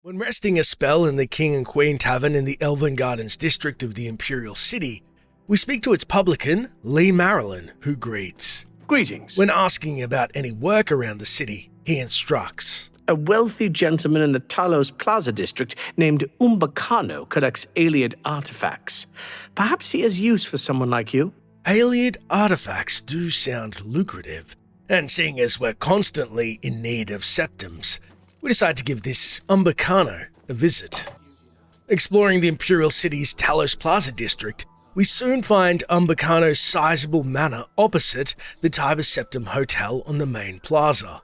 When resting a spell in the King and Queen Tavern in the Elven Gardens district of the Imperial City, we speak to its publican, Lee Marilyn, who greets. Greetings. When asking about any work around the city, he instructs. A wealthy gentleman in the Talos Plaza district named Umbacano collects Ayleid artifacts. Perhaps he has use for someone like you. Ayleid artifacts do sound lucrative, and seeing as we're constantly in need of septums, we decide to give this Umbacano a visit. Exploring the Imperial City's Talos Plaza district, we soon find Umbacano's sizable manor opposite the Tiber Septum Hotel on the main plaza.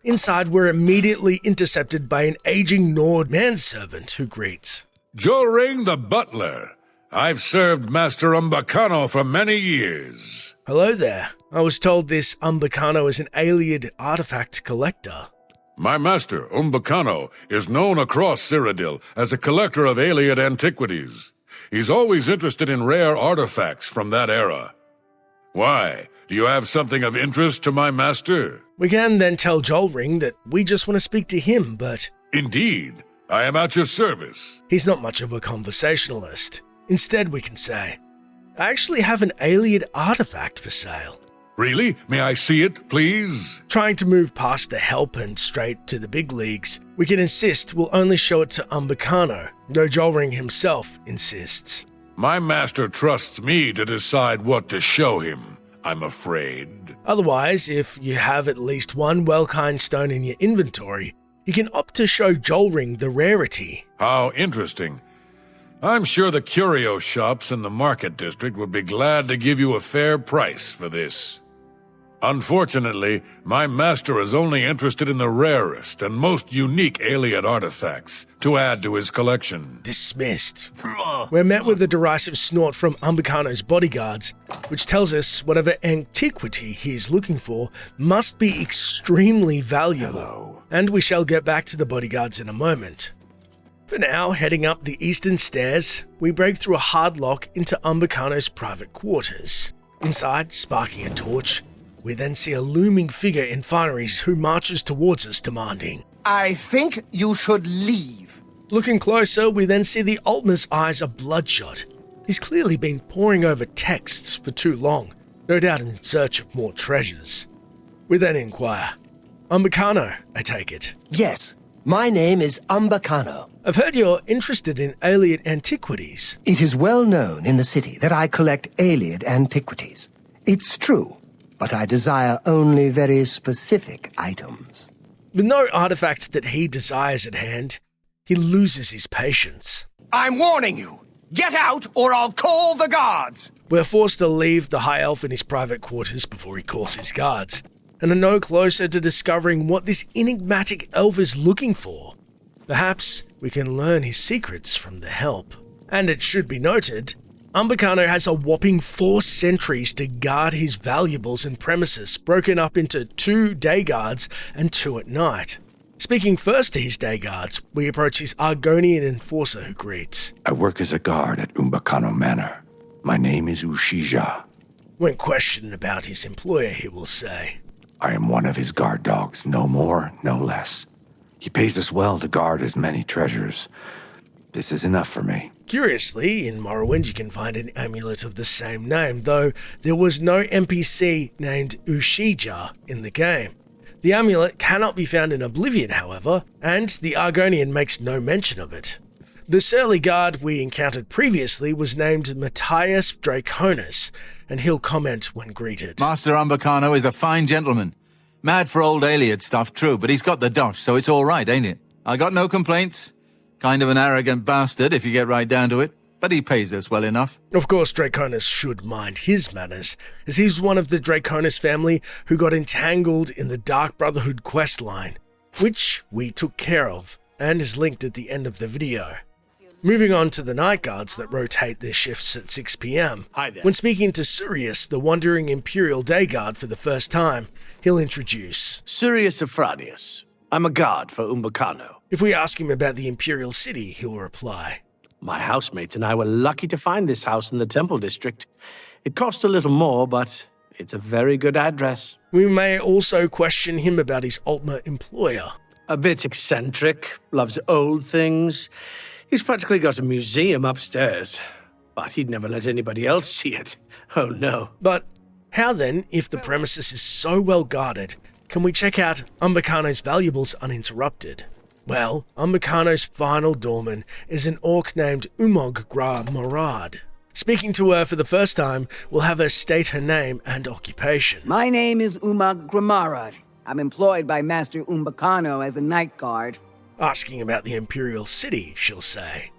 Inside, we're immediately intercepted by an aging Nord manservant who greets. Jolring the butler. I've served Master Umbacano for many years. Hello there. I was told this Umbacano is an Ayleid artifact collector. My master, Umbacano, is known across Cyrodiil as a collector of Ayleid antiquities. He's always interested in rare artifacts from that era. Why? Do you have something of interest to my master? We can then tell Jolring that we just want to speak to him, but... Indeed. I am at your service. He's not much of a conversationalist. Instead, we can say, I actually have an Ayleid artifact for sale. Really? May I see it, please? Trying to move past the help and straight to the big leagues, we can insist we'll only show it to Umbacano, though Jolring himself insists. My master trusts me to decide what to show him, I'm afraid. Otherwise, if you have at least one Welkind stone in your inventory, you can opt to show Jolring the rarity. How interesting. I'm sure the curio shops in the market district would be glad to give you a fair price for this. Unfortunately, my master is only interested in the rarest and most unique Ayleid artifacts to add to his collection. Dismissed. We're met with a derisive snort from Umbacano's bodyguards, which tells us whatever antiquity he is looking for must be extremely valuable. Hello. And we shall get back to the bodyguards in a moment. For now, heading up the eastern stairs, we break through a hard lock into Umbacano's private quarters. Inside, sparking a torch, we then see a looming figure in fineries who marches towards us demanding, I think you should leave. Looking closer, we then see the Altmer's eyes are bloodshot. He's clearly been poring over texts for too long, no doubt in search of more treasures. We then inquire, Umbacano, I take it. Yes, my name is Umbacano. I've heard you're interested in Ayleid antiquities. It is well known in the city that I collect Ayleid antiquities. It's true, but I desire only very specific items. With no artifact that he desires at hand, he loses his patience. I'm warning you! Get out or I'll call the guards! We're forced to leave the High Elf in his private quarters before he calls his guards, and are no closer to discovering what this enigmatic elf is looking for. Perhaps we can learn his secrets from the help. And it should be noted, Umbacano has a whopping 4 sentries to guard his valuables and premises, broken up into 2 day guards and 2 at night. Speaking first to his day guards, we approach his Argonian enforcer who greets. I work as a guard at Umbacano Manor. My name is Ushija. When questioned about his employer, he will say, I am one of his guard dogs, no more, no less. He pays us well to guard his many treasures. This is enough for me. Curiously, in Morrowind you can find an amulet of the same name, though there was no NPC named Ushija in the game. The amulet cannot be found in Oblivion, however, and the Argonian makes no mention of it. The surly guard we encountered previously was named Matthias Draconis, and he'll comment when greeted. Master Umbacano is a fine gentleman. Mad for old Ayleid stuff, true, but he's got the dosh, so it's all right, ain't it? I got no complaints. Kind of an arrogant bastard if you get right down to it, but he pays us well enough. Of course, Draconis should mind his manners, as he's one of the Draconis family who got entangled in the Dark Brotherhood quest line, which we took care of, and is linked at the end of the video. Moving on to the night guards that rotate their shifts at 6 p.m. Hi there. When speaking to Sirius, the wandering Imperial Day Guard for the first time, he'll introduce Sirius Afranius. I'm a guard for Umbacano. If we ask him about the Imperial City, he'll reply, My housemates and I were lucky to find this house in the Temple District. It cost a little more, but it's a very good address. We may also question him about his Altmer employer. A bit eccentric, loves old things. He's practically got a museum upstairs. But he'd never let anybody else see it. Oh no. But how then, if the premises is so well guarded, can we check out Umbacano's valuables uninterrupted? Well, Umbacano's final doorman is an orc named Marad. Speaking to her for the first time, we'll have her state her name and occupation. My name is Marad. I'm employed by Master Umbacano as a night guard. Asking about the Imperial City, she'll say.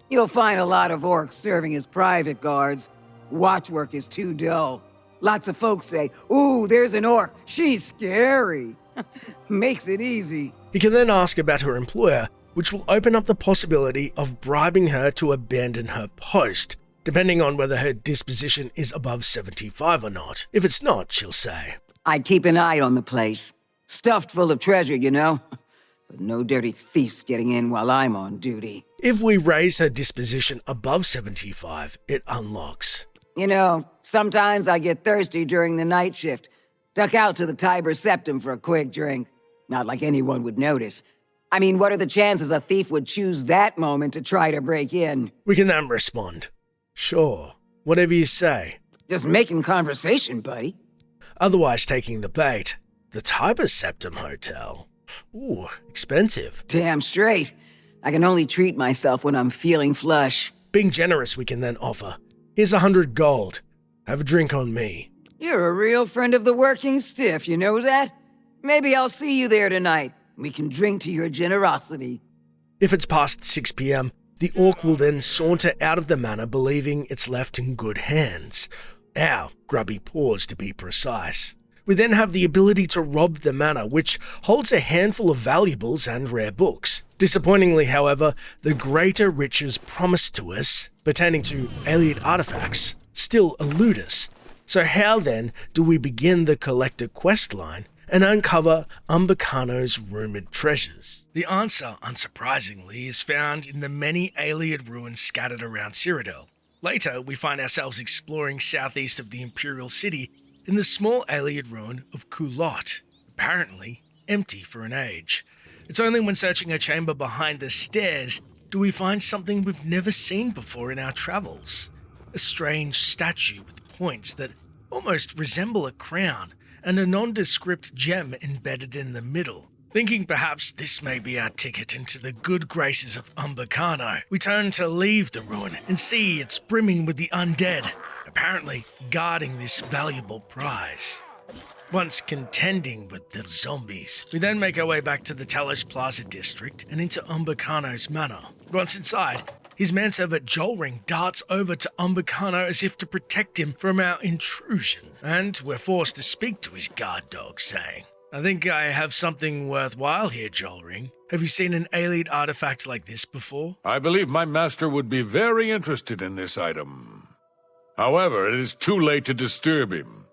You'll find a lot of orcs serving as private guards. Watchwork is too dull. Lots of folks say, "Ooh, there's an orc. She's scary." Makes it easy. He can then ask about her employer, which will open up the possibility of bribing her to abandon her post, depending on whether her disposition is above 75 or not. If it's not, she'll say, I keep an eye on the place. Stuffed full of treasure, you know? But no dirty thieves getting in while I'm on duty. if we raise her disposition above 75, it unlocks. You know, sometimes I get thirsty during the night shift. Duck out to the Tiber Septum for a quick drink. Not like anyone would notice. I mean, what are the chances a thief would choose that moment to try to break in? We can then respond, sure, whatever you say. Just making conversation, buddy. Otherwise taking the bait. The Tiber Septum Hotel. Ooh, expensive. Damn straight. I can only treat myself when I'm feeling flush. Being generous, we can then offer. Here's 100 gold. Have a drink on me. You're a real friend of the working stiff, you know that? Maybe I'll see you there tonight. We can drink to your generosity. If it's past 6 p.m., the orc will then saunter out of the manor believing it's left in good hands. Our grubby paws, to be precise. We then have the ability to rob the manor, which holds a handful of valuables and rare books. Disappointingly, however, the greater riches promised to us, pertaining to Ayleid artifacts, still elude us. So how then do we begin the collector quest line and uncover Umbacano's rumoured treasures? The answer, unsurprisingly, is found in the many Ayleid ruins scattered around Cyrodiil. Later, we find ourselves exploring southeast of the Imperial City in the small Ayleid ruin of Kulot, apparently empty for an age. It's only when searching a chamber behind the stairs do we find something we've never seen before in our travels. A strange statue with points that almost resemble a crown and a nondescript gem embedded in the middle. Thinking perhaps this may be our ticket into the good graces of Umbacano, we turn to leave the ruin and see it's brimming with the undead, apparently guarding this valuable prize. Once contending with the zombies, we then make our way back to the Talos Plaza district and into Umbacano's manor. Once inside, his manservant Jolring darts over to Umbacano as if to protect him from our intrusion, and we're forced to speak to his guard dog, saying, I think I have something worthwhile here, Jolring. Have you seen an Ayleid artifact like this before? I believe my master would be very interested in this item. However, it is too late to disturb him.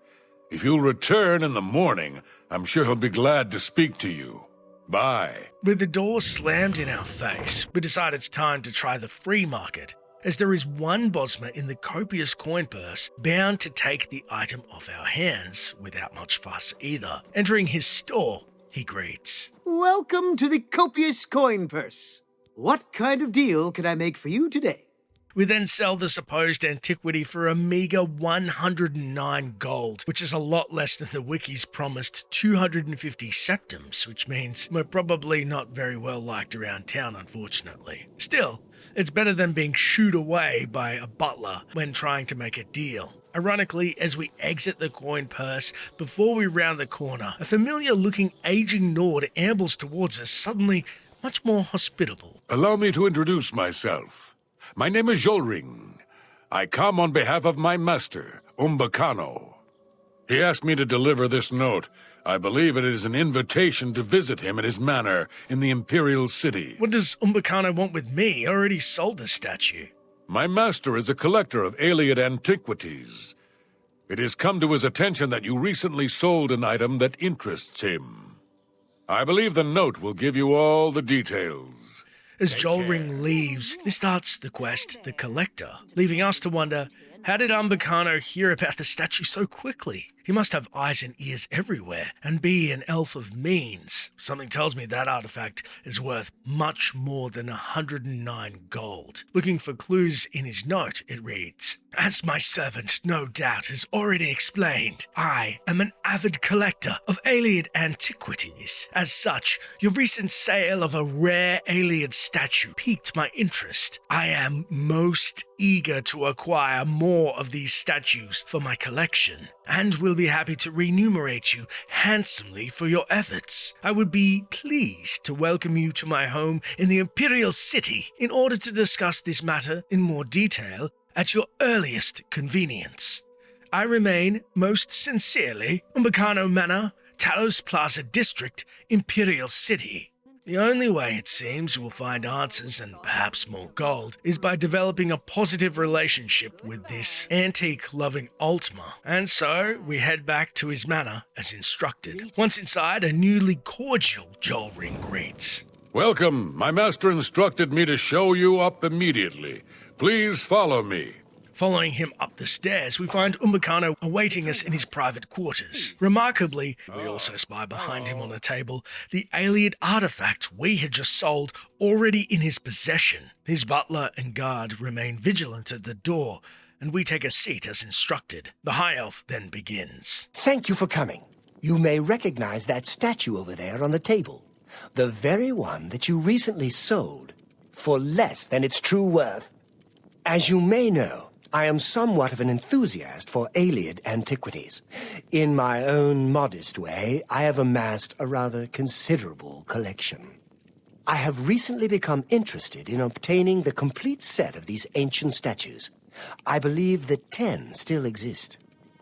If you'll return in the morning, I'm sure he'll be glad to speak to you. Bye. With the door slammed in our face, we decide it's time to try the free market, as there is one Bosmer in the copious coin purse bound to take the item off our hands without much fuss either. Entering his store, he greets. Welcome to the copious coin purse. What kind of deal can I make for you today? We then sell the supposed antiquity for a meager 109 gold, which is a lot less than the wiki's promised 250 septums, which means we're probably not very well liked around town, unfortunately. Still, it's better than being shooed away by a butler when trying to make a deal. Ironically, as we exit the coin purse, before we round the corner, a familiar-looking aging Nord ambles towards us, suddenly much more hospitable. Allow me to introduce myself. My name is Jolring. I come on behalf of my master, Umbacano. He asked me to deliver this note. I believe it is an invitation to visit him at his manor in the Imperial City. What does Umbacano want with me? I already sold the statue. My master is a collector of Ayleid antiquities. It has come to his attention that you recently sold an item that interests him. I believe the note will give you all the details. As Jolring leaves, this starts the quest, The Collector, leaving us to wonder, how did Umbacano hear about the statue so quickly? He must have eyes and ears everywhere and be an elf of means. Something tells me that artifact is worth much more than 109 gold. Looking for clues in his note, it reads, "As my servant no doubt has already explained, I am an avid collector of Ayleid antiquities. As such, your recent sale of a rare Ayleid statue piqued my interest. I am most eager to acquire more of these statues for my collection, and will be happy to remunerate you handsomely for your efforts. I would be pleased to welcome you to my home in the Imperial City in order to discuss this matter in more detail at your earliest convenience. I remain most sincerely, Umbacano Manor, Talos Plaza District, Imperial City." The only way, it seems, we'll find answers and perhaps more gold is by developing a positive relationship with this antique-loving Altma. And so, we head back to his manor as instructed. Once inside, a newly cordial Jolring greets. Welcome. My master instructed me to show you up immediately. Please follow me. Following him up the stairs, we find Umbacano awaiting us in his private quarters. Remarkably, we also spy behind him on the table the Ayleid artifact we had just sold already in his possession. His butler and guard remain vigilant at the door, and we take a seat as instructed. The High Elf then begins. Thank you for coming. You may recognize that statue over there on the table. The very one that you recently sold for less than its true worth. As you may know, I am somewhat of an enthusiast for Ayleid antiquities. In my own modest way, I have amassed a rather considerable collection. I have recently become interested in obtaining the complete set of these ancient statues. I believe that 10 still exist.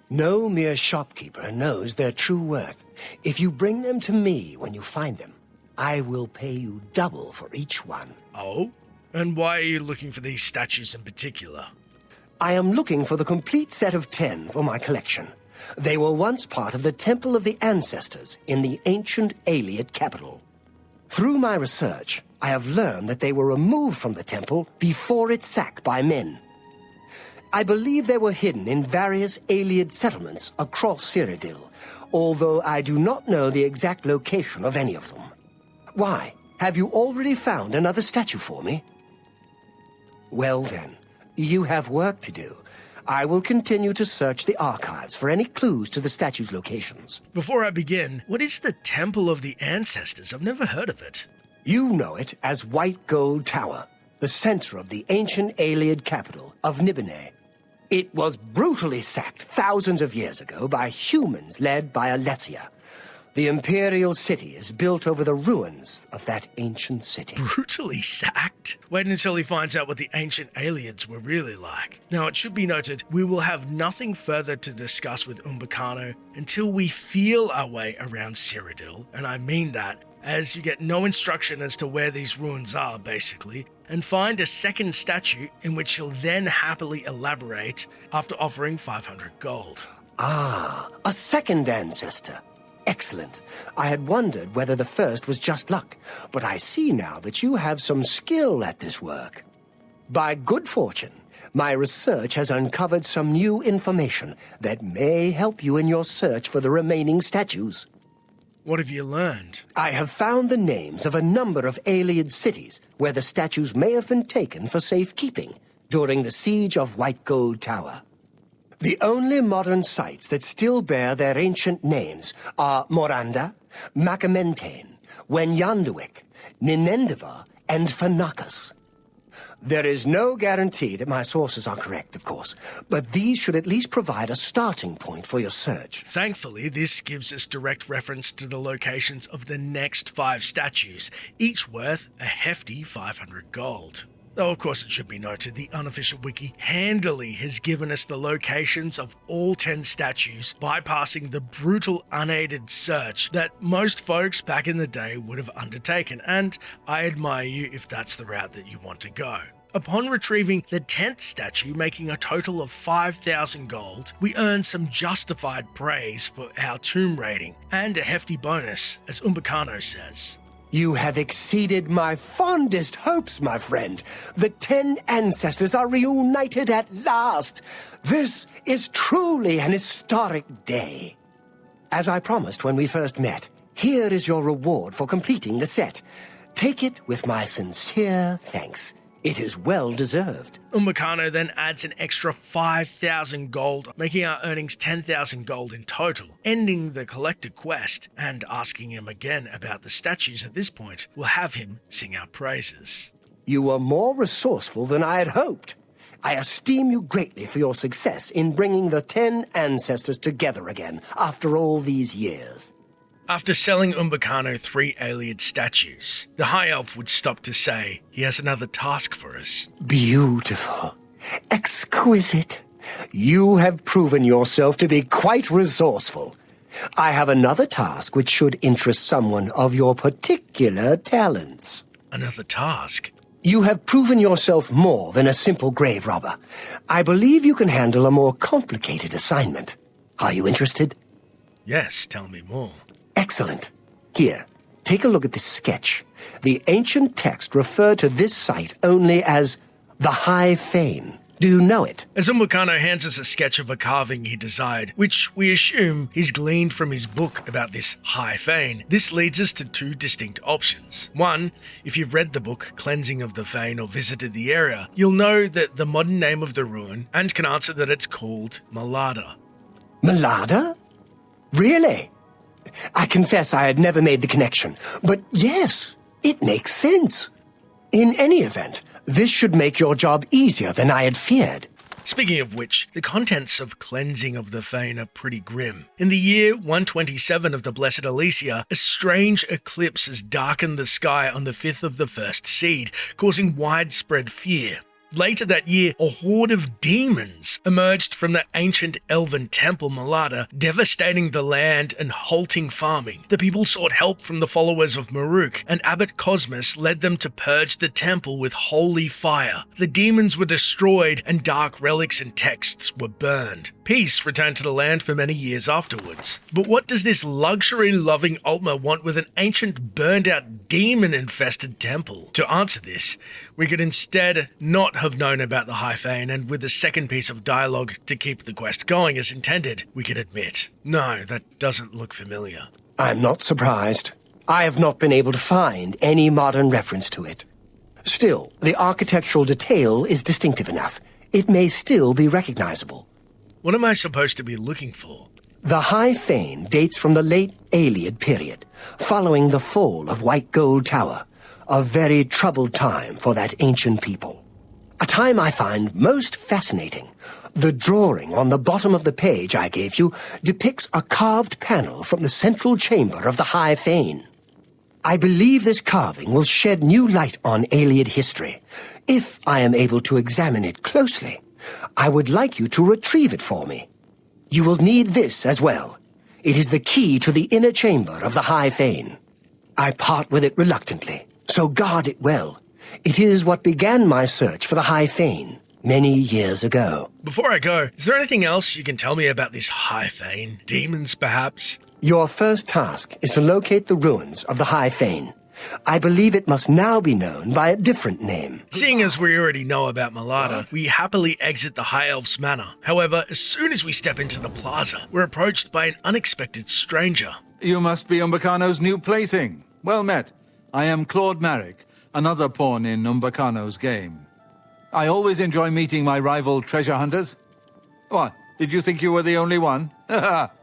No mere shopkeeper knows their true worth. If you bring them to me when you find them, I will pay you double for each one. Oh? And why are you looking for these statues in particular? I am looking for the complete set of 10 for my collection. They were once part of the Temple of the Ancestors in the ancient Ayleid capital. Through my research, I have learned that they were removed from the temple before its sack by men. I believe they were hidden in various Ayleid settlements across Cyrodiil, although I do not know the exact location of any of them. Why? Have you already found another statue for me? Well then, you have work to do. I will continue to search the archives for any clues to the statue's locations. Before I begin, what is the Temple of the Ancestors? I've never heard of it. You know it as White Gold Tower, the center of the ancient Ayleid capital of Nibene. It was brutally sacked thousands of years ago by humans led by Alessia. The Imperial City is built over the ruins of that ancient city. Brutally sacked? Wait until he finds out what the ancient Ayleids were really like. Now, it should be noted, we will have nothing further to discuss with Umbacano until we feel our way around Cyrodiil, and I mean that, as you get no instruction as to where these ruins are, basically, and find a second statue in which he'll then happily elaborate after offering 500 gold. Ah, a second ancestor. Excellent. I had wondered whether the first was just luck, but I see now that you have some skill at this work. By good fortune, my research has uncovered some new information that may help you in your search for the remaining statues. What have you learned? I have found the names of a number of Ayleid cities where the statues may have been taken for safekeeping during the siege of White Gold Tower. The only modern sites that still bear their ancient names are Moranda, Macamentain, Wenyanduik, Ninendiva, and Fanakas. There is no guarantee that my sources are correct, of course, but these should at least provide a starting point for your search. Thankfully, this gives us direct reference to the locations of the next 5 statues, each worth a hefty 500 gold. Though, of course, it should be noted, the unofficial wiki handily has given us the locations of all 10 statues, bypassing the brutal unaided search that most folks back in the day would have undertaken, and I admire you if that's the route that you want to go. Upon retrieving the 10th statue, making a total of 5,000 gold, we earn some justified praise for our tomb rating, and a hefty bonus, as Umbacano says. You have exceeded my fondest hopes, my friend. The 10 ancestors are reunited at last. This is truly an historic day. As I promised when we first met, here is your reward for completing the set. Take it with my sincere thanks. It is well deserved. Umbacano then adds an extra 5,000 gold, making our earnings 10,000 gold in total, ending the collector quest and asking him again about the statues at this point will have him sing our praises. You were more resourceful than I had hoped. I esteem you greatly for your success in bringing the 10 ancestors together again after all these years. After selling Umbacano 3 Ayleid statues, the High Elf would stop to say he has another task for us. Beautiful. Exquisite. You have proven yourself to be quite resourceful. I have another task which should interest someone of your particular talents. Another task? You have proven yourself more than a simple grave robber. I believe you can handle a more complicated assignment. Are you interested? Yes, tell me more. Excellent. Here, take a look at this sketch. The ancient text referred to this site only as the High Fane. Do you know it? As Umbacano hands us a sketch of a carving he desired, which we assume he's gleaned from his book about this High Fane, this leads us to two distinct options. One, if you've read the book Cleansing of the Fane or visited the area, you'll know that the modern name of the ruin and can answer that it's called Malada. Malada? Really? I confess I had never made the connection, but yes, it makes sense. In any event, this should make your job easier than I had feared. Speaking of which, the contents of Cleansing of the Fane are pretty grim. In the year 127 of the Blessed Alesia, a strange eclipse has darkened the sky on the 5th of the first seed, causing widespread fear. Later that year, a horde of demons emerged from the ancient elven temple Malada, devastating the land and halting farming. The people sought help from the followers of Maric, and Abbot Cosmas led them to purge the temple with holy fire. The demons were destroyed, and dark relics and texts were burned. Peace returned to the land for many years afterwards. But what does this luxury-loving Altmer want with an ancient, burned-out, demon-infested temple? To answer this, we could instead not have known about the High Fane, and with the second piece of dialogue to keep the quest going as intended, we can admit, no, that doesn't look familiar. I'm not surprised. I have not been able to find any modern reference to it. Still, the architectural detail is distinctive enough. It may still be recognizable. What am I supposed to be looking for? The High Fane dates from the late Ayleid period, following the fall of White Gold Tower, a very troubled time for that ancient people. A time I find most fascinating. The drawing on the bottom of the page I gave you depicts a carved panel from the central chamber of the High Fane. I believe this carving will shed new light on Ayleid history. If I am able to examine it closely, I would like you to retrieve it for me. You will need this as well. It is the key to the inner chamber of the High Fane. I part with it reluctantly, so guard it well. It is what began my search for the High Fane many years ago. Before I go, is there anything else you can tell me about this High Fane? Demons, perhaps? Your first task is to locate the ruins of the High Fane. I believe it must now be known by a different name. Seeing as we already know about Malada, we happily exit the High Elf's manor. However, as soon as we step into the plaza, we're approached by an unexpected stranger. You must be Umbacano's new plaything. Well met. I am Claude Maric, another pawn in Umbacano's game. I always enjoy meeting my rival treasure hunters. What, did you think you were the only one?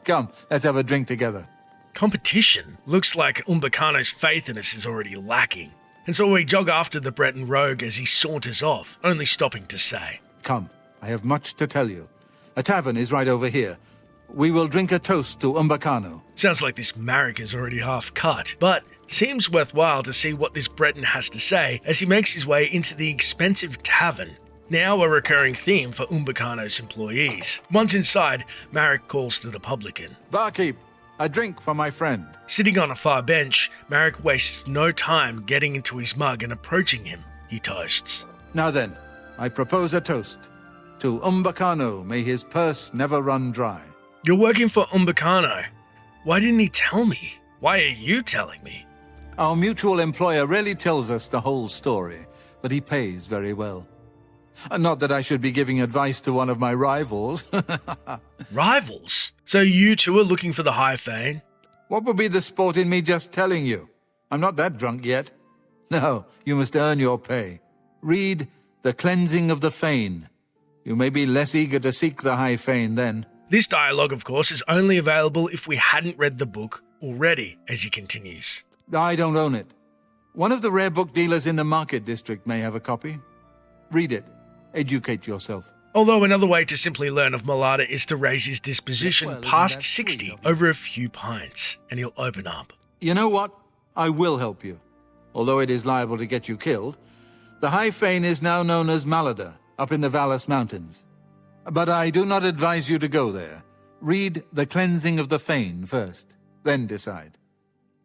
Come, let's have a drink together. Competition? Looks like Umbacano's faith in us is already lacking. And so we jog after the Breton rogue as he saunters off, only stopping to say, Come, I have much to tell you. A tavern is right over here. We will drink a toast to Umbacano. Sounds like this Maric is already half cut, but seems worthwhile to see what this Breton has to say as he makes his way into the expensive tavern. Now a recurring theme for Umbacano's employees. Once inside, Maric calls to the publican. Barkeep, a drink for my friend. Sitting on a far bench, Maric wastes no time getting into his mug and approaching him. He toasts. Now then, I propose a toast. To Umbacano, may his purse never run dry. You're working for Umbacano. Why didn't he tell me? Why are you telling me? Our mutual employer rarely tells us the whole story, but he pays very well. Not that I should be giving advice to one of my rivals. Rivals? So you two are looking for the High Fane? What would be the sport in me just telling you? I'm not that drunk yet. No, you must earn your pay. Read The Cleansing of the Fane. You may be less eager to seek the High Fane then. This dialogue, of course, is only available if we hadn't read the book already, as he continues. I don't own it. One of the rare book dealers in the market district may have a copy. Read it. Educate yourself. Although another way to simply learn of Malada is to raise his disposition past 60 over a few pints, and he'll open up. You know what? I will help you. Although it is liable to get you killed, the High Fane is now known as Malada, up in the Vallis Mountains. But I do not advise you to go there. Read The Cleansing of the Fane first, then decide.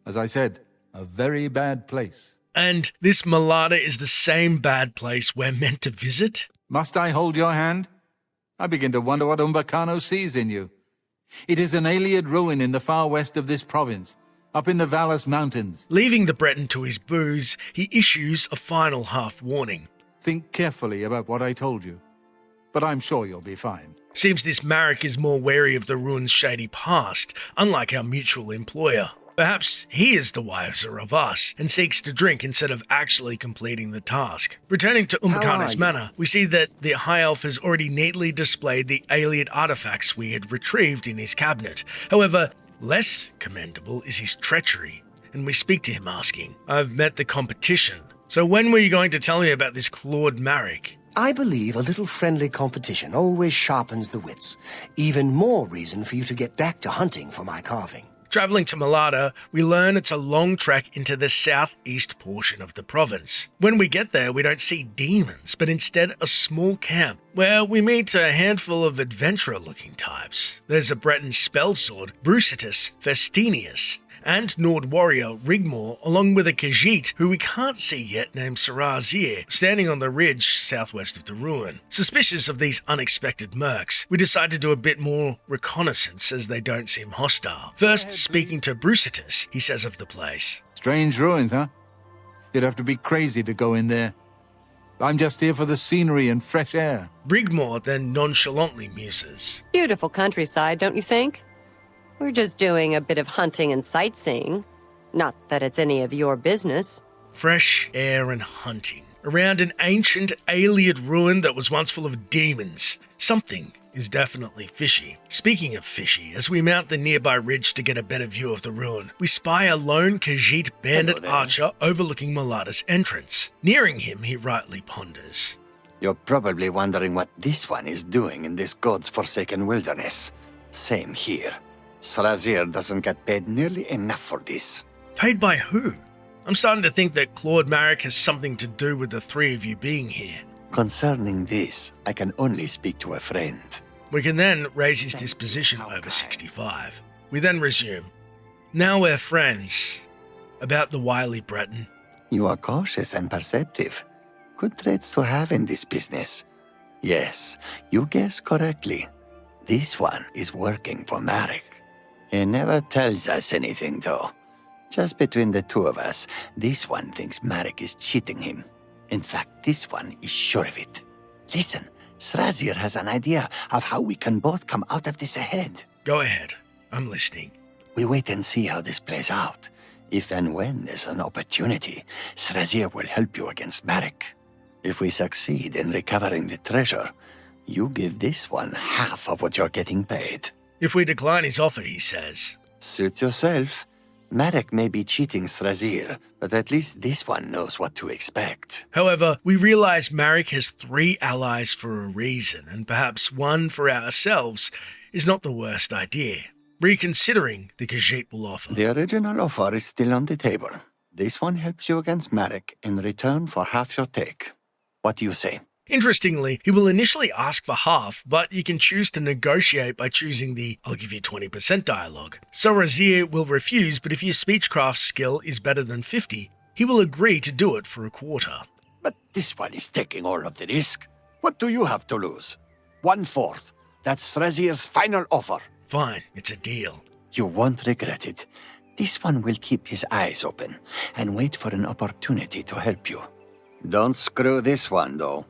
As I said, a very bad place. And this Malada is the same bad place we're meant to visit? Must I hold your hand? I begin to wonder what Umbacano sees in you. It is an Ayleid ruin in the far west of this province, up in the Vallis Mountains. Leaving the Breton to his booze, he issues a final half warning. Think carefully about what I told you, but I'm sure you'll be fine. Seems this Maric is more wary of the ruin's shady past, unlike our mutual employer. Perhaps he is the wiser of us and seeks to drink instead of actually completing the task. Returning to Umbacano's manor, we see that the High Elf has already neatly displayed the Ayleid artifacts we had retrieved in his cabinet. However, less commendable is his treachery, and we speak to him asking, "I've met the competition, so when were you going to tell me about this Claude Maric?" I believe a little friendly competition always sharpens the wits. Even more reason for you to get back to hunting for my carving. Travelling to Malada, we learn it's a long trek into the southeast portion of the province. When we get there, we don't see demons, but instead a small camp, where we meet a handful of adventurer-looking types. There's a Breton spell sword, Brucitus Festinius, and Nord warrior Rigmor, along with a Khajiit who we can't see yet named Sarazir, standing on the ridge southwest of the ruin. Suspicious of these unexpected mercs, we decide to do a bit more reconnaissance as they don't seem hostile. First, speaking to Brucitus, he says of the place, Strange ruins, huh? You'd have to be crazy to go in there. I'm just here for the scenery and fresh air. Rigmor then nonchalantly muses, Beautiful countryside, don't you think? We're just doing a bit of hunting and sightseeing. Not that it's any of your business. fresh air and hunting. Around an ancient Ayleid ruin that was once full of demons. Something is definitely fishy. Speaking of fishy, as we mount the nearby ridge to get a better view of the ruin, we spy a lone Khajiit bandit archer overlooking Malada's entrance. Nearing him, he rightly ponders. You're probably wondering what this one is doing in this god's forsaken wilderness. Same here. Sarazir doesn't get paid nearly enough for this. Paid by who? I'm starting to think that Claude Maric has something to do with the three of you being here. Concerning this, I can only speak to a friend. We can then raise his disposition over 65. We then resume. Now we're friends. About the wily Breton. You are cautious and perceptive. Good traits to have in this business. Yes, you guessed correctly. This one is working for Maric. He never tells us anything, though. Just between the two of us, this one thinks Maric is cheating him. In fact, this one is sure of it. Listen, Sarazir has an idea of how we can both come out of this ahead. Go ahead. I'm listening. We wait and see how this plays out. If and when there's an opportunity, Sarazir will help you against Maric. If we succeed in recovering the treasure, you give this one half of what you're getting paid. If we decline his offer, he says. Suit yourself. Maric may be cheating Sarazir, but at least this one knows what to expect. However, we realize Maric has 3 allies for a reason, and perhaps one for ourselves is not the worst idea. Reconsidering, the Khajiit will offer. The original offer is still on the table. This one helps you against Maric in return for half your take. What do you say? Interestingly, he will initially ask for half, but you can choose to negotiate by choosing the "I'll give you 20% dialogue. Sarazir will refuse, but if your speechcraft skill is better than 50, he will agree to do it for a quarter. But this one is taking all of the risk. What do you have to lose? 1/4. That's Sarazir's final offer. Fine, it's a deal. You won't regret it. This one will keep his eyes open and wait for an opportunity to help you. Don't screw this one, though.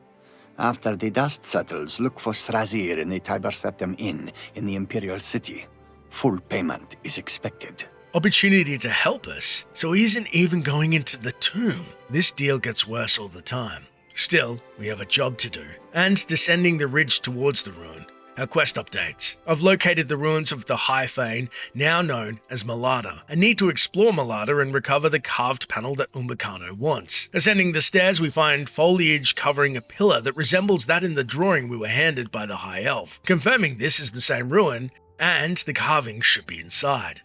After the dust settles, look for Srazir in the Tiber Septim Inn in the Imperial City. Full payment is expected. Opportunity to help us, so he isn't even going into the tomb. This deal gets worse all the time. Still, we have a job to do. And descending the ridge towards the ruin. Our quest updates. I've located the ruins of the High Fane, now known as Malada. I need to explore Malada and recover the carved panel that Umbacano wants. Ascending the stairs, we find foliage covering a pillar that resembles that in the drawing we were handed by the High Elf, confirming this is the same ruin, and the carving should be inside.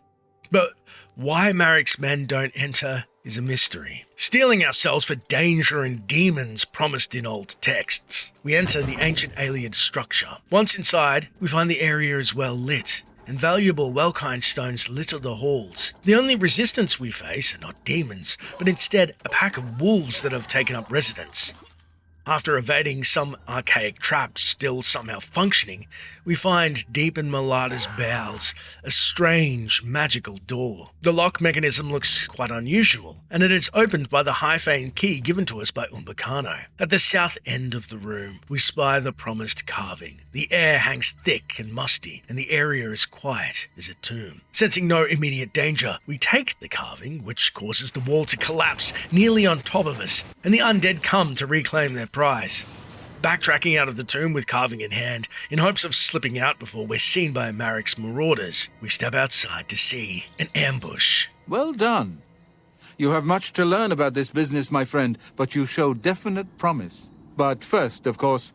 But why Maric's men don't enter is a mystery. Steeling ourselves for danger and demons promised in old texts, we enter the ancient Ayleid structure. Once inside, we find the area is well lit, and valuable Welkind stones litter the halls. The only resistance we face are not demons, but instead a pack of wolves that have taken up residence. After evading some archaic traps still somehow functioning, we find deep in Malada's bowels a strange, magical door. The lock mechanism looks quite unusual, and it is opened by the High Fane key given to us by Umbacano. At the south end of the room, we spy the promised carving. The air hangs thick and musty, and the area is quiet as a tomb. Sensing no immediate danger, we take the carving, which causes the wall to collapse nearly on top of us, and the undead come to reclaim their prize. Backtracking out of the tomb with carving in hand, in hopes of slipping out before we're seen by Maric's marauders, we step outside to see an ambush. Well done. You have much to learn about this business, my friend, but you show definite promise. But first, of course,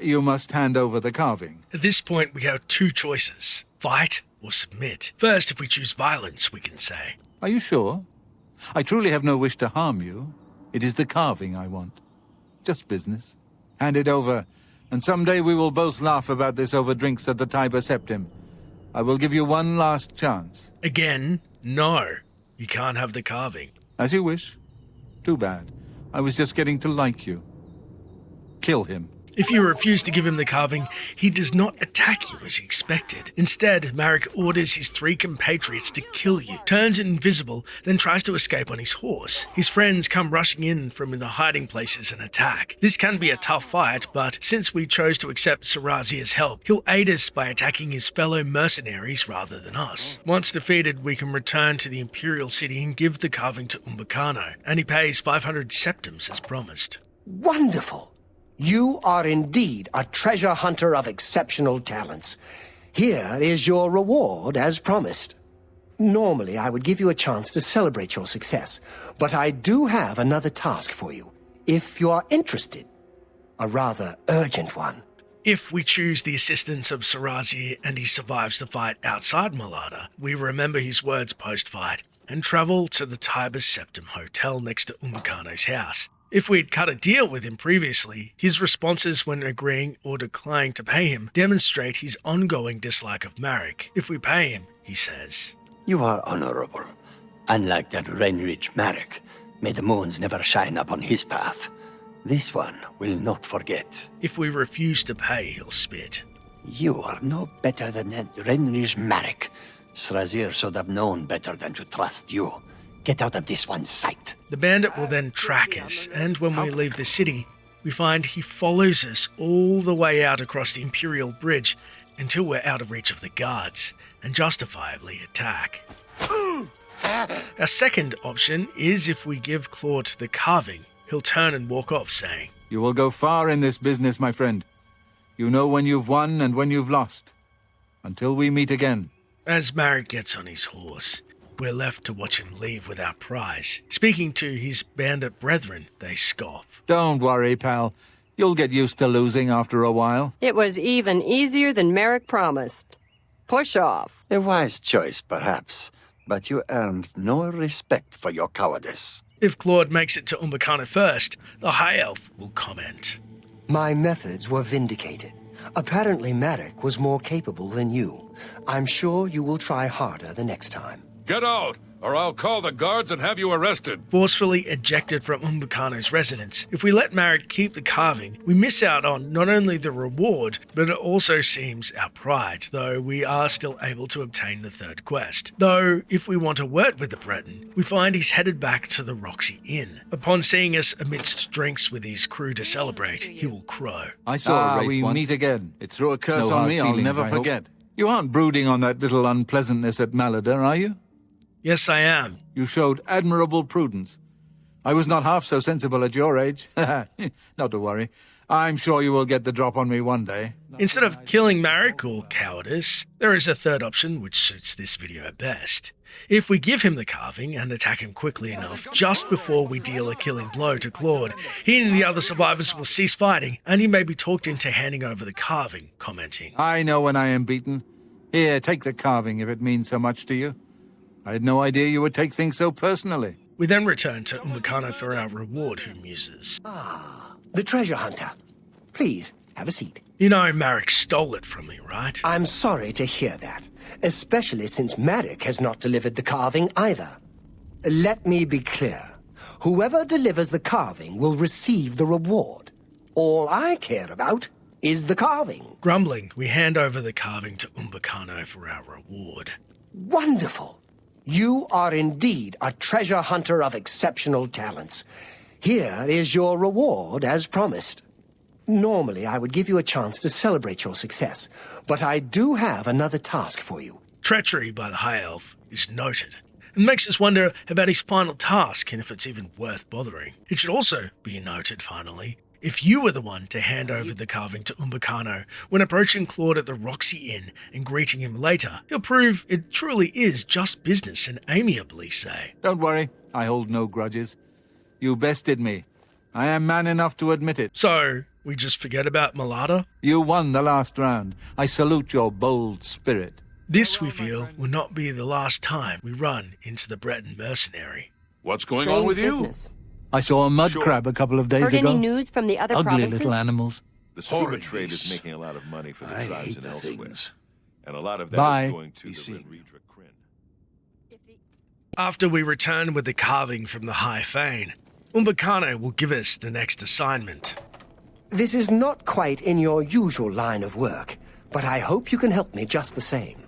you must hand over the carving. At this point, we have two choices: fight or submit. First, if we choose violence, we can say. Are you sure? I truly have no wish to harm you. It is the carving I want. Just business. Hand it over, and someday we will both laugh about this over drinks at the Tiber Septim. I will give you one last chance. Again, no. You can't have the carving. As you wish. Too bad. I was just getting to like you. Kill him. If you refuse to give him the carving, he does not attack you as expected. Instead, Maric orders his 3 compatriots to kill you, turns invisible, then tries to escape on his horse. His friends come rushing in from the hiding places and attack. This can be a tough fight, but since we chose to accept Sarazir's help, he'll aid us by attacking his fellow mercenaries rather than us. Once defeated, we can return to the Imperial City and give the carving to Umbacano, and he pays 500 septims as promised. Wonderful! You are indeed a treasure hunter of exceptional talents. Here is your reward as promised. Normally, I would give you a chance to celebrate your success, but I do have another task for you, if you are interested. A rather urgent one. If we choose the assistance of Sarazir and he survives the fight outside Malada, we remember his words post-fight and travel to the Tiber Septim Hotel next to Umbacano's house. If we'd cut a deal with him previously, his responses when agreeing or declining to pay him demonstrate his ongoing dislike of Maric. If we pay him, he says, You are honorable. Unlike that rain-rich Maric, may the moons never shine upon his path. This one will not forget. If we refuse to pay, he'll spit. You are no better than that rain-rich Maric. Srazir should have known better than to trust you. Get out of this one's sight. The bandit will then track us, and when we leave the city, we find he follows us all the way out across the Imperial Bridge until we're out of reach of the guards, and justifiably attack. Our second option is if we give Claude the carving, he'll turn and walk off saying, You will go far in this business, my friend. You know when you've won and when you've lost. Until we meet again. As Maric gets on his horse, we're left to watch him leave with our prize. Speaking to his bandit brethren, they scoff. Don't worry, pal. You'll get used to losing after a while. It was even easier than Maric promised. Push off. A wise choice, perhaps, but you earned no respect for your cowardice. If Claude makes it to Umbacano first, the High Elf will comment. My methods were vindicated. Apparently Maric was more capable than you. I'm sure you will try harder the next time. Get out! or I'll call the guards and have you arrested. Forcefully ejected from Umbacano's residence. If we let Maric keep the carving, we miss out on not only the reward, but it also seems our pride, though we are still able to obtain the third quest. Though, if we want a word with the Breton, we find he's headed back to the Roxy Inn. Upon seeing us amidst drinks with his crew to celebrate, he will crow. I saw a wraith we once. meet again. It threw a curse No on hard me I'll feelings, never I hope. forget. You aren't brooding on that little unpleasantness at Malada, are you? Yes, I am. You showed admirable prudence. I was not half so sensible at your age. Not to worry. I'm sure you will get the drop on me one day. Instead of killing Maric or cowardice, there is a third option which suits this video best. If we give him the carving and attack him quickly enough, just before we deal a killing blow to Claude, he and the other survivors will cease fighting, and he may be talked into handing over the carving, commenting, I know when I am beaten. Here, take the carving if it means so much to you. I had no idea you would take things so personally. We then return to Umbacano for our reward, who muses. The treasure hunter. Please, have a seat. You know Maric stole it from me, right? I'm sorry to hear that, especially since Maric has not delivered the carving either. Let me be clear. Whoever delivers the carving will receive the reward. All I care about is the carving. Grumbling, we hand over the carving to Umbacano for our reward. Wonderful. You are indeed a treasure hunter of exceptional talents. Here is your reward as promised. Normally, I would give you a chance to celebrate your success, but I do have another task for you. Treachery by the High Elf is noted, and makes us wonder about his final task and if it's even worth bothering. It should also be noted, finally, if you were the one to hand over the carving to Umbacano when approaching Claude at the Roxy Inn and greeting him later, he'll prove it truly is just business and amiably say, Don't worry, I hold no grudges. You bested me. I am man enough to admit it. So, we just forget about Malada? You won the last round. I salute your bold spirit. This, we feel, will not be the last time we run into the Breton mercenary. What's going Strange on with you? business. I saw a mud crab a couple of days Heard ago. any news from the other Ugly provinces? little animals. The scuba Horrid trade is beasts. making a lot of money for the I tribes hate and the elsewhere. things. And a lot of that Bye. is going to Be the seen. Red Redra Kryn. After we return with the carving from the High Fane, Umbacano will give us the next assignment. This is not quite in your usual line of work, but I hope you can help me just the same.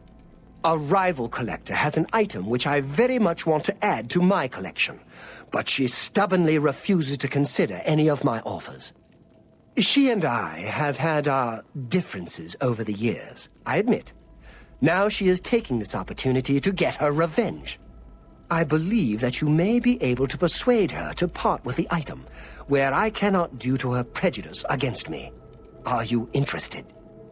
A rival collector has an item which I very much want to add to my collection, but she stubbornly refuses to consider any of my offers. She and I have had our differences over the years, I admit. Now she is taking this opportunity to get her revenge. I believe that you may be able to persuade her to part with the item, where I cannot due to her prejudice against me. Are you interested?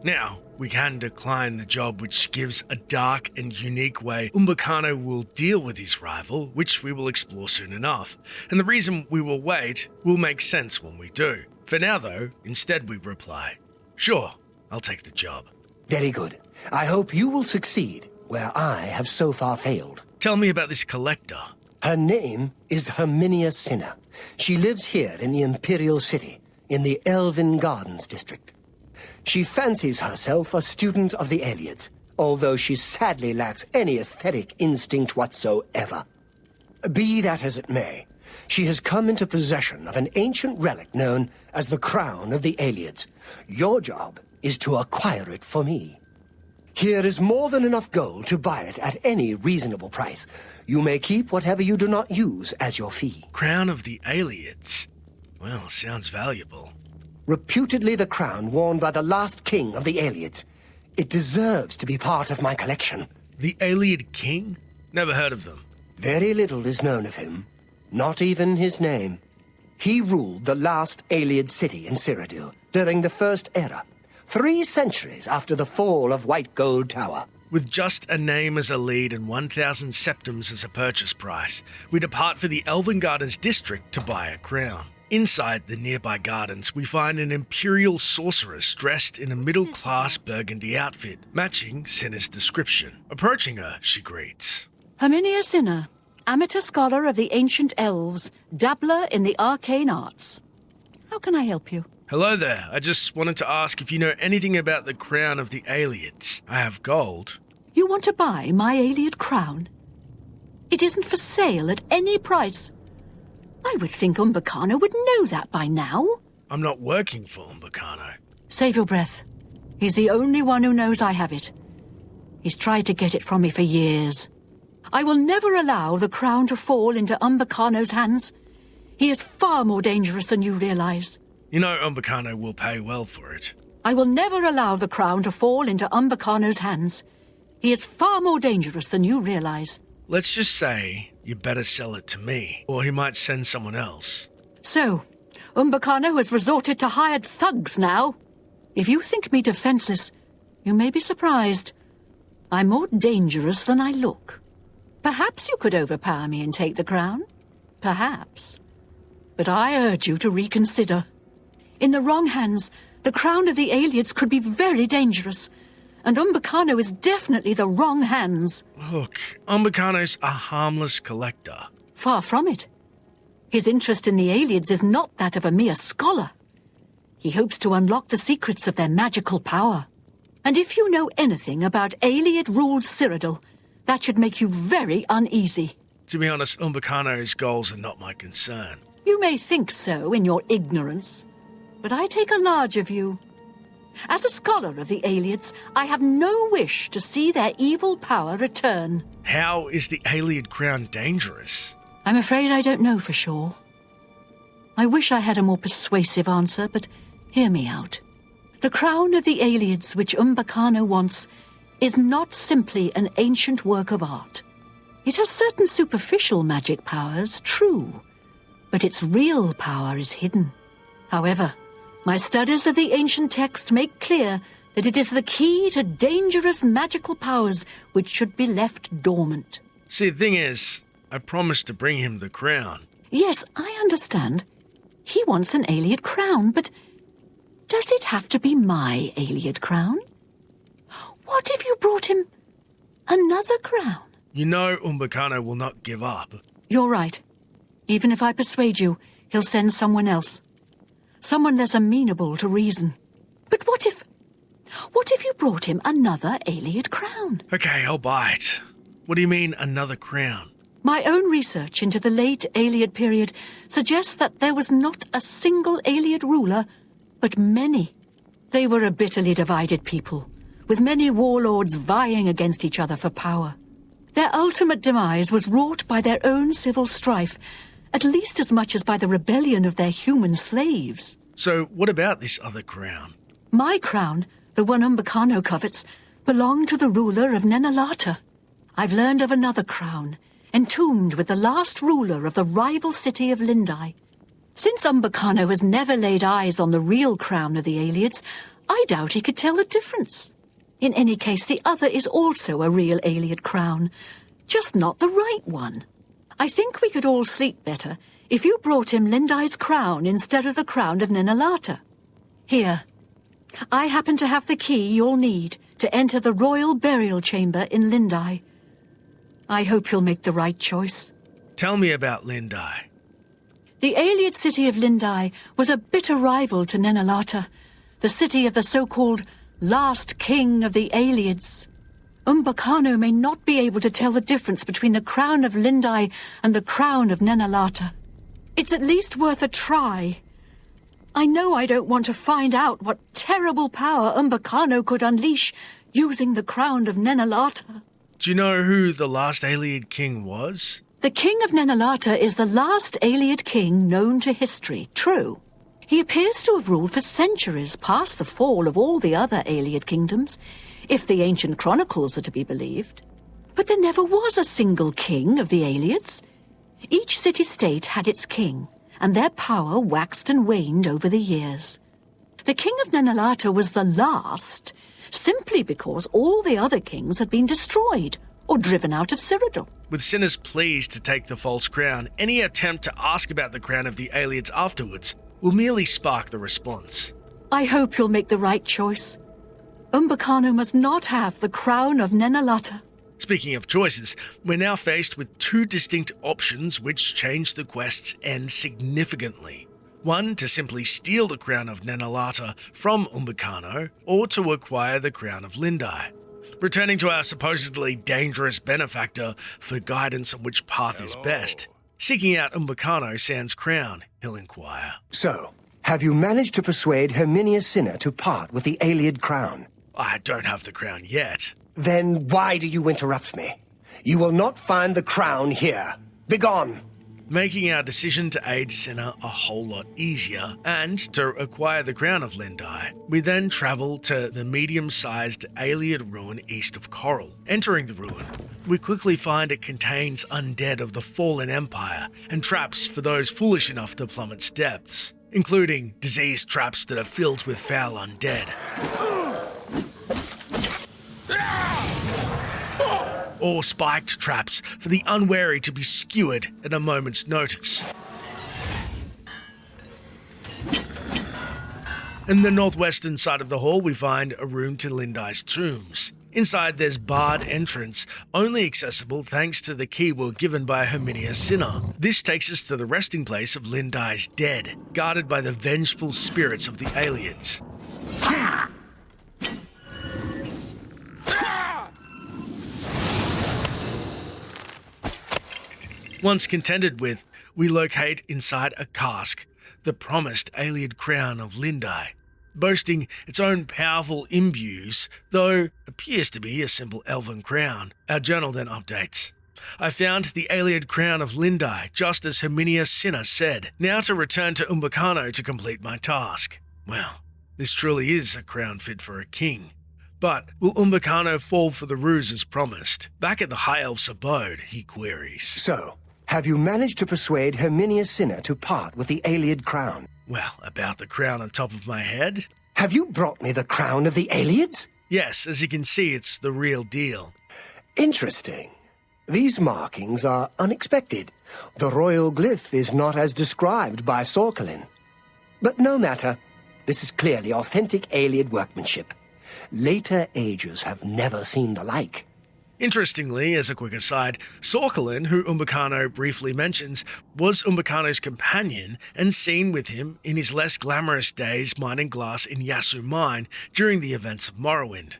Now, we can decline the job which gives a dark and unique way Umbacano will deal with his rival, which we will explore soon enough. And the reason we will wait will make sense when we do. For now, though, instead we reply, sure, I'll take the job. Very good. I hope you will succeed, where I have so far failed. Tell me about this collector. Her name is Herminia Cinna. She lives here in the Imperial City, in the Elven Gardens district. She fancies herself a student of the Ayleids, although she sadly lacks any aesthetic instinct whatsoever. Be that as it may, she has come into possession of an ancient relic known as the Crown of the Ayleids. Your job is to acquire it for me. Here is more than enough gold to buy it at any reasonable price. You may keep whatever you do not use as your fee. Crown of the Ayleids. Well, sounds valuable. Reputedly the crown worn by the last king of the Ayleids. It deserves to be part of my collection. The Ayleid King? Never heard of them. Very little is known of him. Not even his name. He ruled the last Ayleid city in Cyrodiil during the First Era, 3 centuries after the fall of White Gold Tower. With just a name as a lead and 1,000 septims as a purchase price, we depart for the Elven Gardens district to buy a crown. Inside the nearby gardens, we find an imperial sorceress dressed in a middle-class burgundy outfit, matching Cinna's description. Approaching her, she greets. Herminia Cinna, amateur scholar of the ancient elves, dabbler in the arcane arts. How can I help you? Hello there. I just wanted to ask if you know anything about the crown of the Ayleids. I have gold. You want to buy my Ayleid crown? It isn't for sale at any price. I would think Umbacano would know that by now. I'm not working for Umbacano. Save your breath. He's the only one who knows I have it. He's tried to get it from me for years. I will never allow the crown to fall into Umbacano's hands. He is far more dangerous than you realize. You know Umbacano will pay well for it. I will never allow the crown to fall into Umbacano's hands. He is far more dangerous than you realize. Let's just say you better sell it to me, or he might send someone else. So, Umbacano has resorted to hired thugs now. If you think me defenseless, you may be surprised. I'm more dangerous than I look. Perhaps you could overpower me and take the crown. Perhaps. But I urge you to reconsider. In the wrong hands, the crown of the Ayleids could be very dangerous. And Umbacano is definitely the wrong hands. Look, Umbacano's a harmless collector. Far from it. His interest in the Ayleids is not that of a mere scholar. He hopes to unlock the secrets of their magical power. And if you know anything about Ayleid-ruled Cyrodiil, that should make you very uneasy. To be honest, Umbacano's goals are not my concern. You may think so in your ignorance, but I take a larger view. As a scholar of the Ayleids, I have no wish to see their evil power return. How is the Ayleid crown dangerous? I'm afraid I don't know for sure. I wish I had a more persuasive answer, but hear me out. The crown of the Ayleids which Umbacano wants is not simply an ancient work of art. It has certain superficial magic powers, true, but its real power is hidden. However, my studies of the ancient text make clear that it is the key to dangerous magical powers which should be left dormant. See, the thing is, I promised to bring him the crown. Yes, I understand. He wants an Ayleid crown, but does it have to be my Ayleid crown? What if you brought him another crown? You know Umbacano will not give up. You're right. Even if I persuade you, he'll send someone else. Someone less amenable to reason. But what if you brought him another Ayleid crown? Okay, I'll buy it. What do you mean, another crown? My own research into the late Ayleid period suggests that there was not a single Ayleid ruler, but many. They were a bitterly divided people, with many warlords vying against each other for power. Their ultimate demise was wrought by their own civil strife, at least as much as by the rebellion of their human slaves. So what about this other crown? My crown, the one Umbacano covets, belonged to the ruler of Nenalata. I've learned of another crown, entombed with the last ruler of the rival city of Lindai. Since Umbacano has never laid eyes on the real crown of the Ayleids, I doubt he could tell the difference. In any case, the other is also a real Ayleid crown, just not the right one. I think we could all sleep better if you brought him Lindai's crown instead of the crown of Nenalata. Here, I happen to have the key you'll need to enter the royal burial chamber in Lindai. I hope you'll make the right choice. Tell me about Lindai. The Ayleid city of Lindai was a bitter rival to Nenalata, the city of the so-called last king of the Ayleids. Umbacano may not be able to tell the difference between the crown of Lindai and the crown of Nenalata. It's at least worth a try. I know I don't want to find out what terrible power Umbacano could unleash using the crown of Nenalata. Do you know who the last Ayleid king was? The king of Nenalata is the last Ayleid king known to history, true. He appears to have ruled for centuries past the fall of all the other Ayleid kingdoms, if the ancient chronicles are to be believed. But there never was a single king of the Ayleids. Each city-state had its king, and their power waxed and waned over the years. The king of Nenalata was the last, simply because all the other kings had been destroyed or driven out of Cyrodiil. With Cinna's pleas to take the false crown, any attempt to ask about the crown of the Ayleids afterwards will merely spark the response. I hope you'll make the right choice. Umbacano must not have the crown of Nenalata. Speaking of choices, we're now faced with two distinct options which change the quest's end significantly. One, to simply steal the crown of Nenalata from Umbacano, or to acquire the crown of Lindai. returning to our supposedly dangerous benefactor for guidance on which path is best. Seeking out Umbacano sans crown, he'll inquire. So, have you managed to persuade Herminia Cinna to part with the Ayleid crown? I don't have the crown yet. Then why do you interrupt me? You will not find the crown here. Begone! Making our decision to aid Cinna a whole lot easier, and to acquire the crown of Lindai, we then travel to the medium-sized Ayleid ruin east of Coral. Entering the ruin, we quickly find it contains undead of the fallen empire and traps for those foolish enough to plumb its depths, including diseased traps that are filled with foul undead. Or spiked traps for the unwary to be skewered at a moment's notice. In the northwestern side of the hall, we find a room to Lindai's tombs. Inside, there's barred entrance, only accessible thanks to the key we're given by Herminia Cinna. This takes us to the resting place of Lindai's dead, guarded by the vengeful spirits of the Ayleids. Once contended with, we locate inside a cask the promised Ayleid crown of Lindai, boasting its own powerful imbues, though appears to be a simple elven crown. Our journal then updates. I found the Ayleid crown of Lindai, just as Herminia Cinna said. Now to return to Umbacano to complete my task. Well, this truly is a crown fit for a king. But will Umbacano fall for the ruse as promised? Back at the High Elf's abode, he queries. So, have you managed to persuade Herminia Cinna to part with the Ayleid crown? Well, about the crown on top of my head? Have you brought me the crown of the Ayleids? Yes, as you can see, it's the real deal. Interesting. These markings are unexpected. The royal glyph is not as described by Sorkelin. But no matter. This is clearly authentic Ayleid workmanship. Later ages have never seen the like. Interestingly, as a quick aside, Sorkelin, who Umbacano briefly mentions, was Umbacano's companion and seen with him in his less glamorous days mining glass in Yasu Mine during the events of Morrowind.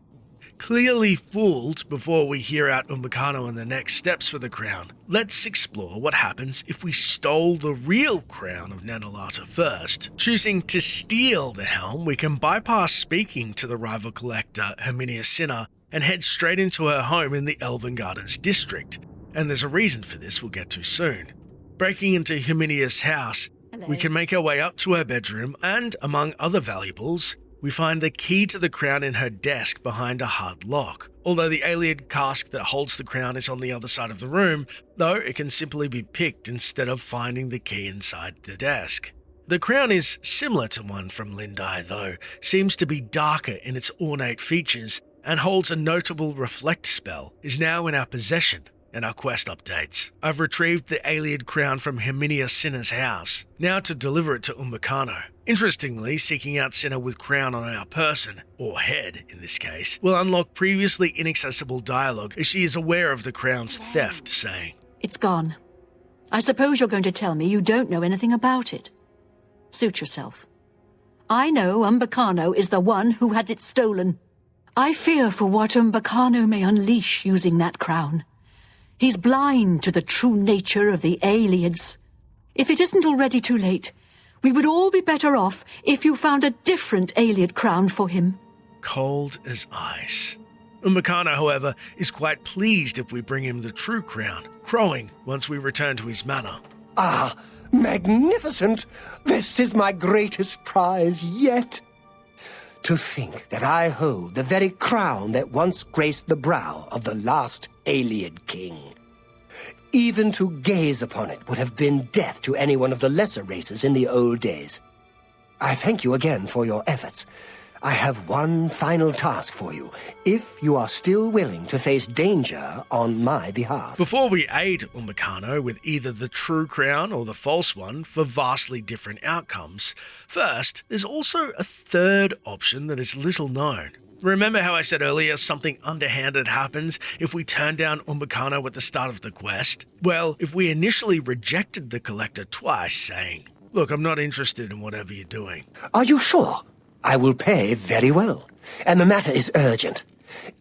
Clearly fooled before we hear out Umbacano and the next steps for the crown, let's explore what happens if we stole the real crown of Nenalata first. Choosing to steal the helm, we can bypass speaking to the rival collector Herminia Cinna and head straight into her home in the Elven Gardens district. And there's a reason for this we'll get to soon. Breaking into Herminia's house, we can make our way up to her bedroom and, among other valuables, we find the key to the crown in her desk behind a hard lock. Although the Ayleid cask that holds the crown is on the other side of the room, though it can simply be picked instead of finding the key inside the desk. The crown is similar to one from Lindai, though, seems to be darker in its ornate features, and holds a notable reflect spell, is now in our possession, and our quest updates. I've retrieved the Ayleid crown from Herminia Cinna's house, now to deliver it to Umbacano. Interestingly, seeking out Cinna with crown on our person, or head in this case, will unlock previously inaccessible dialogue as she is aware of the crown's theft, saying, It's gone. I suppose you're going to tell me you don't know anything about it. Suit yourself. I know Umbacano is the one who had it stolen. I fear for what Umbacano may unleash using that crown. He's blind to the true nature of the Ayleids. If it isn't already too late, we would all be better off if you found a different Ayleid crown for him. Cold as ice. Umbacano, however, is quite pleased if we bring him the true crown, crowing once we return to his manor. Ah, magnificent! This is my greatest prize yet. To think that I hold the very crown that once graced the brow of the last Ayleid king. Even to gaze upon it would have been death to any one of the lesser races in the old days. I thank you again for your efforts. I have one final task for you, if you are still willing to face danger on my behalf. Before we aid Umbacano with either the true crown or the false one for vastly different outcomes, first, there's also a third option that is little known. Remember how I said earlier something underhanded happens if we turn down Umbacano at the start of the quest? Well, if we initially rejected the collector twice, saying, "Look, I'm not interested in whatever you're doing." Are you sure? I will pay very well. And the matter is urgent.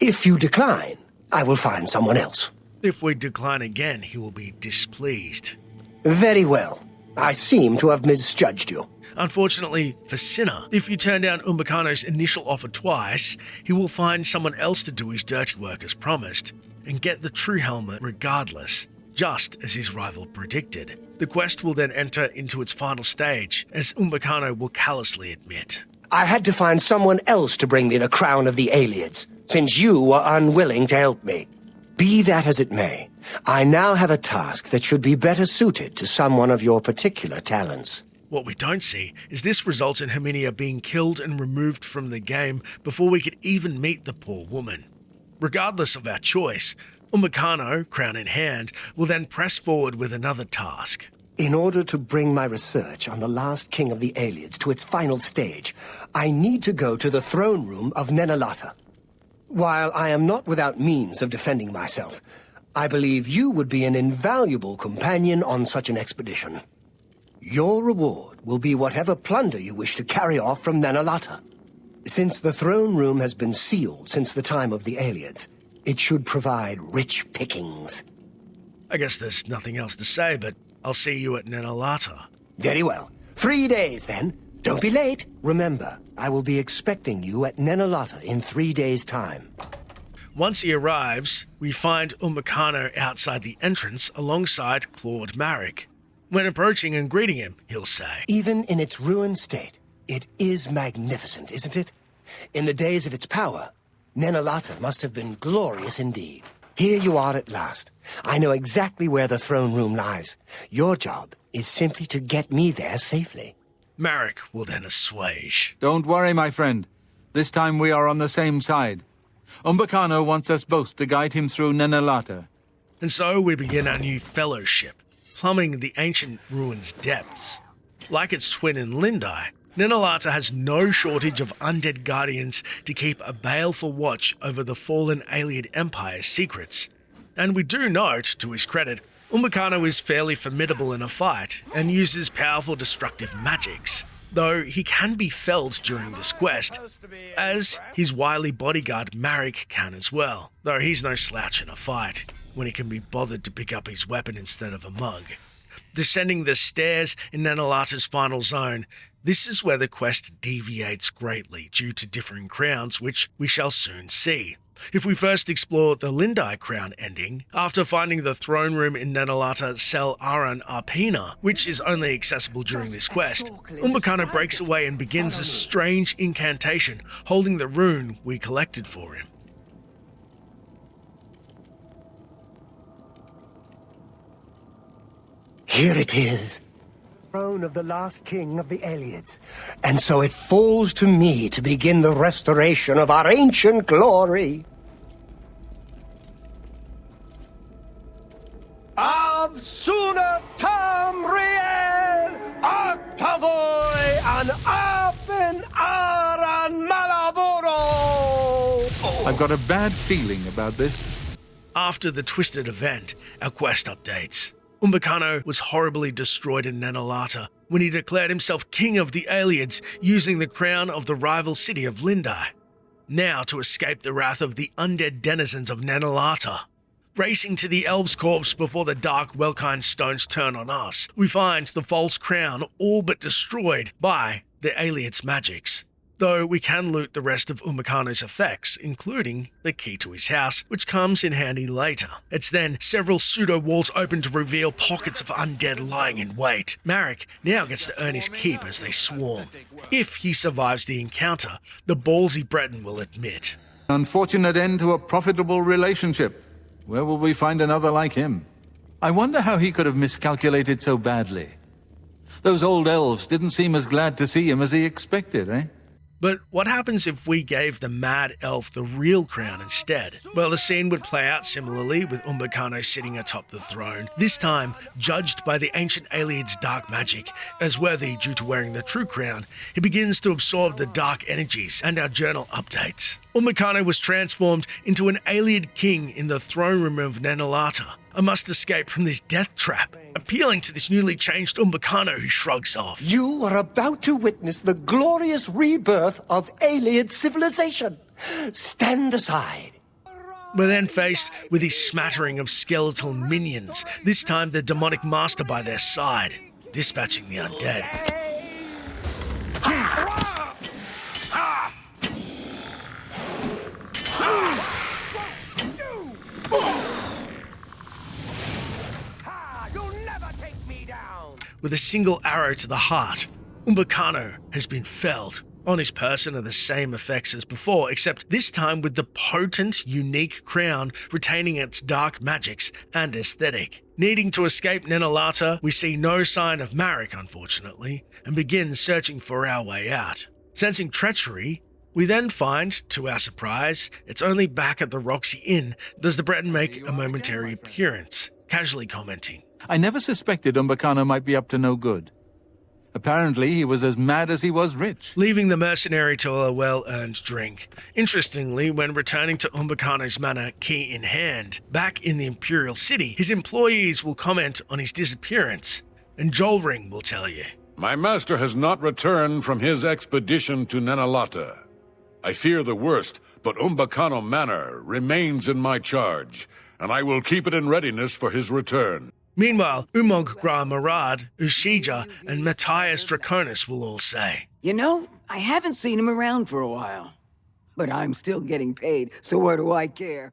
If you decline, I will find someone else. If we decline again, he will be displeased. Very well. I seem to have misjudged you. Unfortunately for Cinna, if you turn down Umbacano's initial offer twice, he will find someone else to do his dirty work as promised, and get the true helmet regardless, just as his rival predicted. The quest will then enter into its final stage, as Umbacano will callously admit. I had to find someone else to bring me the crown of the Ayleids, since you were unwilling to help me. Be that as it may, I now have a task that should be better suited to someone of your particular talents. What we don't see is this results in Herminia being killed and removed from the game before we could even meet the poor woman. Regardless of our choice, Umbacano, crown in hand, will then press forward with another task. In order to bring my research on the last king of the Ayleids to its final stage, I need to go to the throne room of Nenalata. While I am not without means of defending myself, I believe you would be an invaluable companion on such an expedition. Your reward will be whatever plunder you wish to carry off from Nenalata. Since the throne room has been sealed since the time of the Ayleids, it should provide rich pickings. I guess there's nothing else to say, but I'll see you at Nenalata. Very well. 3 days, then. Don't be late. Remember, I will be expecting you at Nenalata in 3 days' time. Once he arrives, we find Umbacano outside the entrance alongside Claude Maric. When approaching and greeting him, he'll say, Even in its ruined state, it is magnificent, isn't it? In the days of its power, Nenalata must have been glorious indeed. Here you are at last. I know exactly where the throne room lies. Your job is simply to get me there safely. Maric will then assuage. Don't worry, my friend. This time we are on the same side. Umbacano wants us both to guide him through Nenalata. And so we begin our new fellowship, plumbing the ancient ruins' depths. Like its twin in Lindai, Nenalata has no shortage of undead guardians to keep a baleful watch over the fallen Ayleid Empire's secrets. And we do note, to his credit, Umbacano is fairly formidable in a fight and uses powerful destructive magics, though he can be felled during this quest, as his wily bodyguard Maric can as well, though he's no slouch in a fight, when he can be bothered to pick up his weapon instead of a mug. Descending the stairs in Nenalata's final zone, this is where the quest deviates greatly due to differing crowns, which we shall soon see. If we first explore the Lindai crown ending, after finding the throne room in Nenalata Cell Aran Arpina, which is only accessible during this quest, Umbacano breaks away and begins a strange incantation, holding the rune we collected for him. Here it is. Throne of the last king of the Ayleids. And so it falls to me to begin the restoration of our ancient glory. Av suna tamriel octavoy an apen aran malaboro. I've got a bad feeling about this. After the twisted event, our quest updates. Umbacano was horribly destroyed in Nenalata when he declared himself king of the Ayleids using the crown of the rival city of Lindai. Now to escape the wrath of the undead denizens of Nenalata. Racing to the elves' corpse before the dark Welkind stones turn on us, we find the false crown all but destroyed by the Ayleids' magics. Though we can loot the rest of Umbacano's effects, including the key to his house, which comes in handy later. It's then several pseudo-walls open to reveal pockets of undead lying in wait. Maric now gets to earn his keep as they swarm. If he survives the encounter, the ballsy Breton will admit. Unfortunate end to a profitable relationship. Where will we find another like him? I wonder how he could have miscalculated so badly. Those old elves didn't seem as glad to see him as he expected, eh? But what happens if we gave the mad elf the real crown instead? Well, the scene would play out similarly with Umbacano sitting atop the throne, this time judged by the ancient Ayleid's dark magic. As worthy due to wearing the true crown, he begins to absorb the dark energies, and our journal updates. Umbacano was transformed into an Ayleid king in the throne room of Nenalata. I must escape from this death trap, appealing to this newly changed Umbacano who shrugs off. You are about to witness the glorious rebirth of Ayleid civilization. Stand aside. We're then faced with his smattering of skeletal minions, this time the demonic master by their side, dispatching the undead. With a single arrow to the heart, Umbacano has been felled. On his person are the same effects as before, except this time with the potent, unique crown retaining its dark magics and aesthetic. Needing to escape Nenalata, we see no sign of Maric, unfortunately, and begin searching for our way out. Sensing treachery, we then find, to our surprise, it's only back at the Roxy Inn does the Breton make a momentary appearance, casually commenting, I never suspected Umbacano might be up to no good. Apparently, he was as mad as he was rich. Leaving the mercenary to a well-earned drink. Interestingly, when returning to Umbacano's manor, key in hand, back in the Imperial City, his employees will comment on his disappearance, and Jolring will tell you. My master has not returned from his expedition to Nenalata. I fear the worst, but Umbacano Manor remains in my charge, and I will keep it in readiness for his return. Meanwhile, Umog Gra Marad, Ushija, and Matthias Draconis will all say, You know, I haven't seen him around for a while. But I'm still getting paid, so what do I care?